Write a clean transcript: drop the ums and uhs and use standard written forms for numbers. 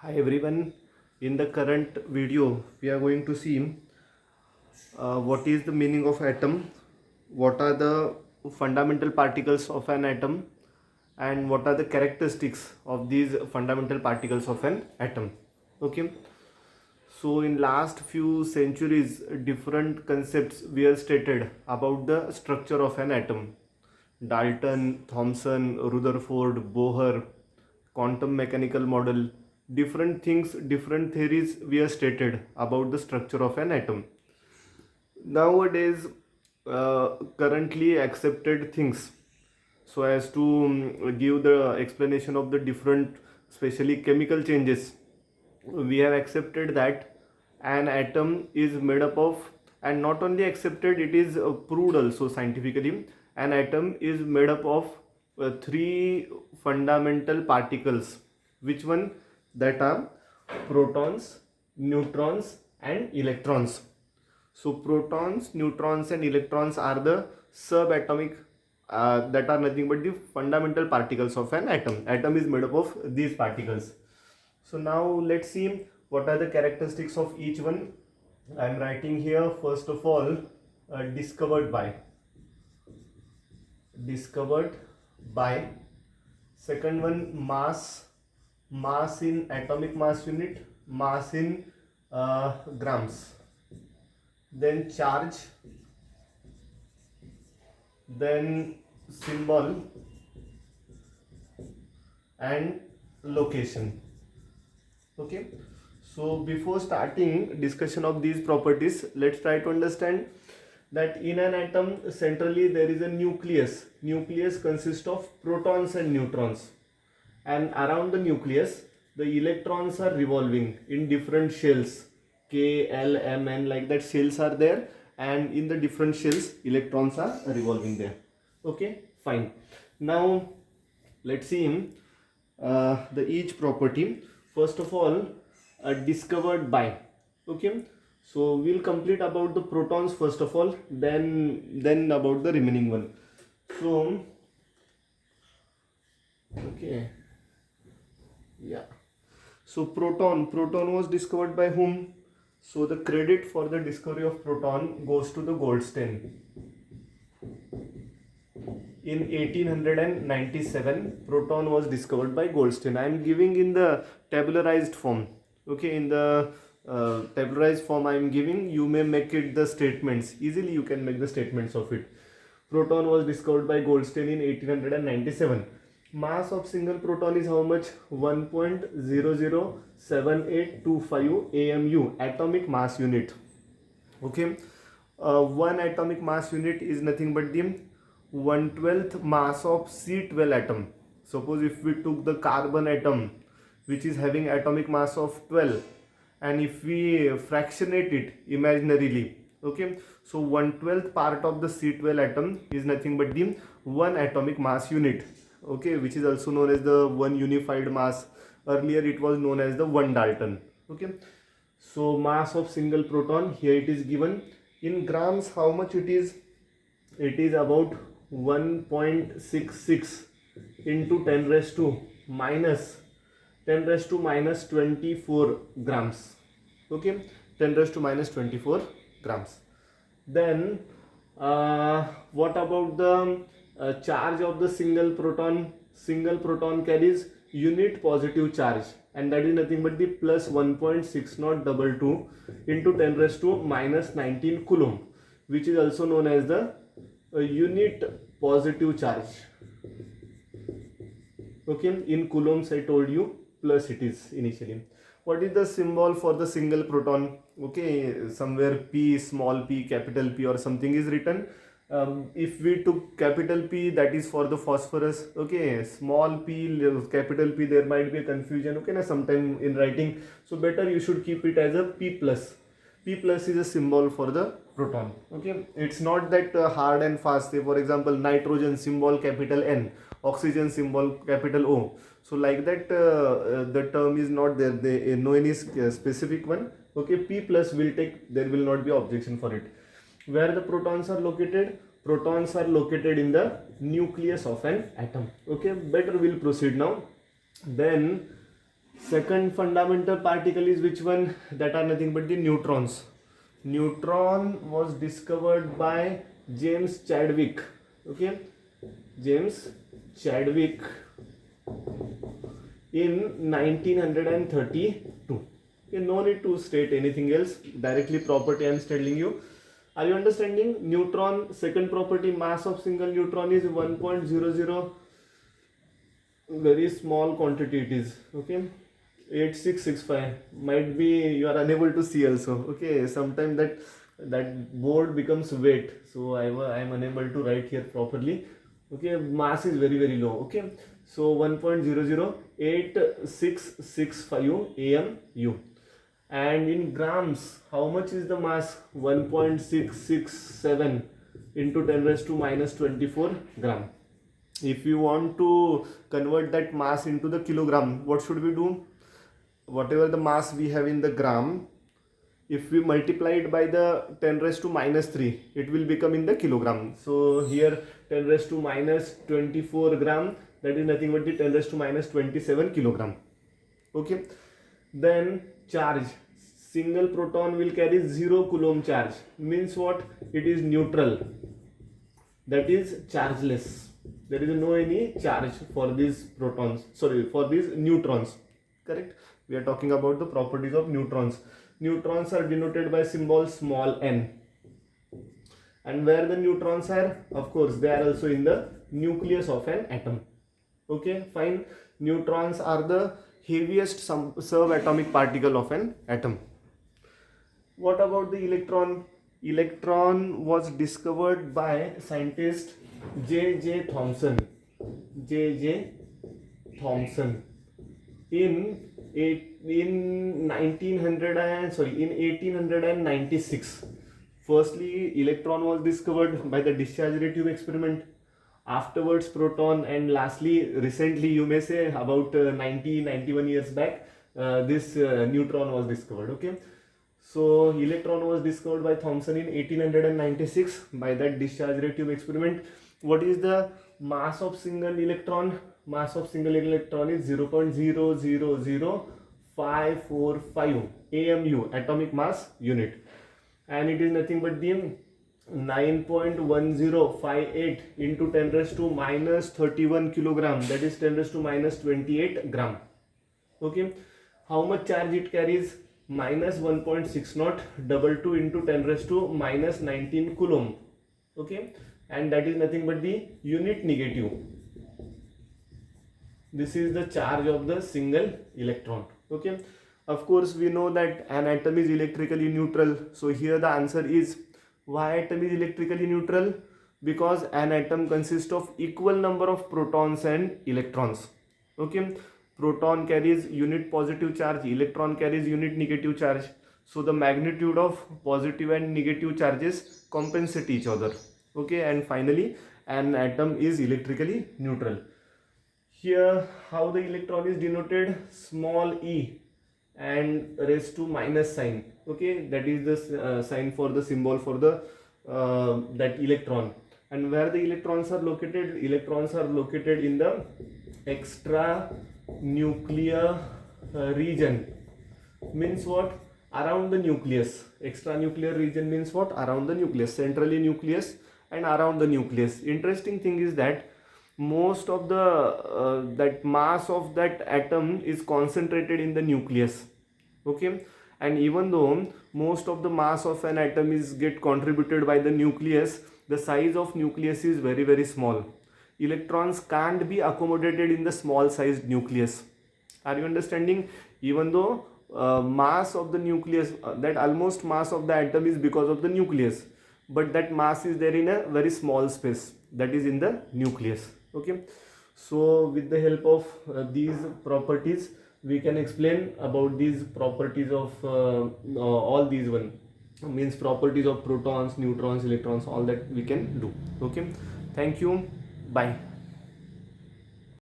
Hi everyone, in the current video we are going to see what is the meaning of atom, what are the fundamental particles of an atom, and what are the characteristics of these fundamental particles of an atom. Okay, so in last few centuries different concepts were stated about the structure of an atom. Dalton, Thomson, Rutherford, Bohr, quantum mechanical model, different things, different theories were stated about the structure of an atom. Nowadays, currently accepted things, so as to give the explanation of the different, especially chemical changes, we have accepted that an atom is made up of, and not only accepted, it is proved also scientifically, an atom is made up of three fundamental particles. Which one? That are protons, neutrons and electrons. So protons, neutrons and electrons are the subatomic, that are nothing but the fundamental particles of an atom. Atom is made up of these particles. So now let's see what are the characteristics of each one. I am writing here first of all discovered by. Second one, mass in atomic mass unit, mass in grams. Then charge, then symbol and location. Okay, so before starting discussion of these properties, let's try to understand that in an atom centrally there is a nucleus consists of protons and neutrons, and around the nucleus the electrons are revolving in different shells, K, L, M, N, like that shells are there, and in the different shells electrons are revolving there. Okay, fine. Now let's see the each property. First of all, discovered by. Okay, so we'll complete about the protons first of all, then about the remaining one. So okay, yeah, so proton was discovered by whom? So the credit for the discovery of proton goes to the Goldstein. In 1897 proton was discovered by Goldstein. I am giving in the tabularized form. Okay, in the tabularized form I am giving, you may make it the statements easily, you can make the statements of it. Proton was discovered by Goldstein in 1897. Mass of single proton is how much? 1.007825 AMU, atomic mass unit. Okay, one atomic mass unit is nothing but the 1/12 mass of C12 atom. Suppose if we took the carbon atom, which is having atomic mass of 12, and if we fractionate it imaginarily, okay, so 1/12 part of the C12 atom is nothing but the one atomic mass unit. Okay, which is also known as the one unified mass. Earlier it was known as the one Dalton. Okay, so mass of single proton, here it is given in grams. How much it is? It is about 1.66 into 10 raised to minus 24 grams. Okay, 10 raised to minus 24 grams. Then what about the charge of the single proton? Single proton carries unit positive charge, and that is nothing but the plus 1.6022 into 10 raised to minus 19 coulomb, which is also known as the unit positive charge. Okay, in coulombs I told you, plus it is initially. What is the symbol for the single proton? Okay, somewhere P, small p, capital P or something is written. If we took capital P, that is for the phosphorus. Okay, small p, capital P, there might be a confusion, okay, sometime in writing, so better you should keep it as a P plus. P plus is a symbol for the proton. Okay, it's not that hard and fast. Say for example, nitrogen symbol capital N, oxygen symbol capital O. So like that, the term is not there. They no any specific one. Okay, P plus will take. There will not be objection for it. Where the protons are located? Protons are located in the nucleus of an atom. Okay, better we'll proceed now. Then Second fundamental particle is which one? That are nothing but the neutrons. Neutron was discovered by James Chadwick. Okay, James Chadwick in 1932. Okay, no need to state anything else. Directly property I am telling you. Are you understanding? Neutron, second property, mass of single neutron is 1.00. Very small quantity it is. Okay, 8665. Might be you are unable to see also. Okay, sometimes that board becomes weight, so I am unable to write here properly. Okay, mass is very low. Okay, so 1.008665 AMU. And in grams, how much is the mass? 1.667 into 10 raised to minus 24 gram. If you want to convert that mass into the kilogram, what should we do? Whatever the mass we have in the gram, if we multiply it by the 10 raised to minus 3, it will become in the kilogram. So here 10 raised to minus 24 gram, that is nothing but the 10 raised to minus 27 kilogram. Okay, then charge, single proton will carry 0 coulomb charge, means what? It is neutral, that is chargeless. There is no any charge for these protons, sorry, for these neutrons. Correct? We are talking about the properties of neutrons. Neutrons are denoted by symbol small n. And where the neutrons are? Of course, they are also in the nucleus of an atom. Okay, fine. Neutrons are the heaviest subatomic particle of an atom. What about the electron? Electron was discovered by scientist J.J. Thomson. J.J. Thomson in 1896. Firstly, electron was discovered by the discharge ray tube experiment. Afterwards, proton, and lastly, recently, you may say about 91 years back, this neutron was discovered. Okay, so electron was discovered by Thomson in 1896 by that discharge ray tube experiment. What is the mass of single electron? Mass of single electron is 0.000545 AMU, atomic mass unit, and it is nothing but the 9.1058 into 10 raised to minus 31 kilogram, that is 10 raised to minus 28 gram. Okay, how much charge it carries? Minus 1.6022 into 10 raised to minus 19 coulomb. Okay, and that is nothing but the unit negative. This is the charge of the single electron. Okay, of course we know that an atom is electrically neutral. So here the answer is, why atom is electrically neutral? Because an atom consists of equal number of protons and electrons. Okay, proton carries unit positive charge, electron carries unit negative charge. So the magnitude of positive and negative charges compensate each other. Okay, and finally an atom is electrically neutral. Here how the electron is denoted? Small e and raised to minus sign. Okay, that is the sign for the symbol for the that electron. And where the electrons are located? Electrons are located in the extra nuclear region. Means what? Around the nucleus. Extra nuclear region means what? Around the nucleus. Centrally nucleus and around the nucleus. Interesting thing is that most of the that mass of that atom is concentrated in the nucleus. Okay, and even though most of the mass of an atom is get contributed by the nucleus, the size of nucleus is very small. Electrons can't be accommodated in the small sized nucleus. Are you understanding? Even though mass of the nucleus, that almost mass of the atom is because of the nucleus, but that mass is there in a very small space, that is in the nucleus. Okay, so with the help of these properties, we can explain about these properties of all these one, means properties of protons, neutrons, electrons, all that we can do. Okay, thank you, bye.